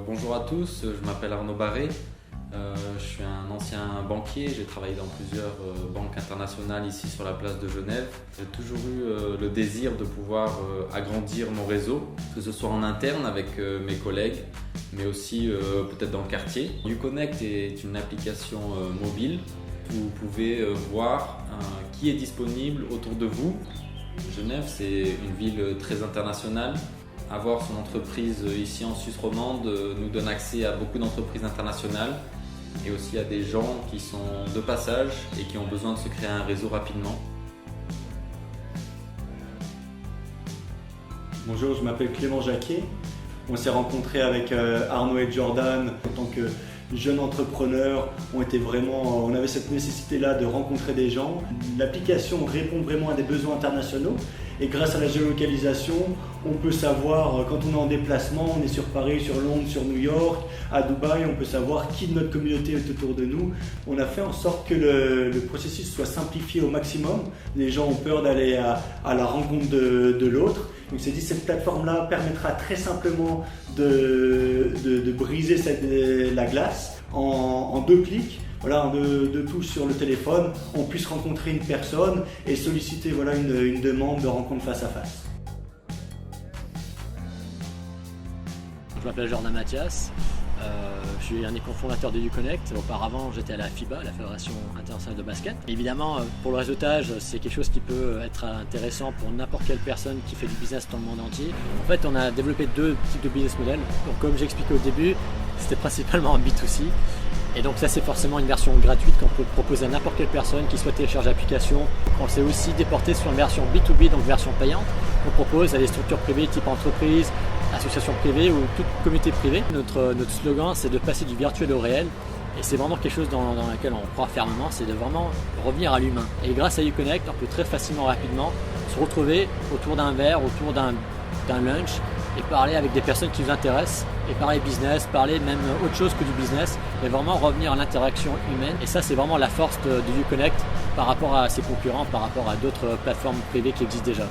Bonjour à tous, je m'appelle Arnaud Barré, je suis un ancien banquier, j'ai travaillé dans plusieurs banques internationales ici sur la place de Genève. J'ai toujours eu le désir de pouvoir agrandir mon réseau, que ce soit en interne avec mes collègues, mais aussi peut-être dans le quartier. Uconnect est une application mobile où vous pouvez voir qui est disponible autour de vous. Genève, c'est une ville très internationale. Avoir son entreprise ici en Suisse romande nous donne accès à beaucoup d'entreprises internationales et aussi à des gens qui sont de passage et qui ont besoin de se créer un réseau rapidement. Bonjour, je m'appelle Clément Jacquet. On s'est rencontrés avec Arnaud et Jordan en tant que jeunes entrepreneurs. On avait cette nécessité-là de rencontrer des gens. L'application répond vraiment à des besoins internationaux et grâce à la géolocalisation, on peut savoir quand on est en déplacement, on est sur Paris, sur Londres, sur New York, à Dubaï, on peut savoir qui de notre communauté est autour de nous. On a fait en sorte que le processus soit simplifié au maximum. Les gens ont peur d'aller à la rencontre de l'autre. Donc c'est dit, cette plateforme-là permettra très simplement de briser la glace en 2 clics. Voilà, en 2 touches sur le téléphone, on puisse rencontrer une personne et solliciter une demande de rencontre face à face. Je m'appelle Jordan Mathias, je suis un des cofondateurs de Uconnect. Auparavant, j'étais à la FIBA, la Fédération internationale de basket. Évidemment, pour le réseautage, c'est quelque chose qui peut être intéressant pour n'importe quelle personne qui fait du business dans le monde entier. En fait, on a développé 2 types de business models. Donc, comme j'expliquais au début, c'était principalement en B2C. Et donc ça, c'est forcément une version gratuite qu'on peut proposer à n'importe quelle personne qui souhaite télécharger l'application. On s'est aussi déporté sur une version B2B, donc version payante. On propose à des structures privées type entreprise, association privée ou toute communauté privée. Notre slogan, c'est de passer du virtuel au réel. Et c'est vraiment quelque chose dans lequel on croit fermement, c'est de vraiment revenir à l'humain. Et grâce à Uconnect, on peut très facilement, rapidement se retrouver autour d'un verre, autour d'un lunch et parler avec des personnes qui vous intéressent et parler business, parler même autre chose que du business, mais vraiment revenir à l'interaction humaine. Et ça, c'est vraiment la force de Uconnect par rapport à ses concurrents, par rapport à d'autres plateformes privées qui existent déjà.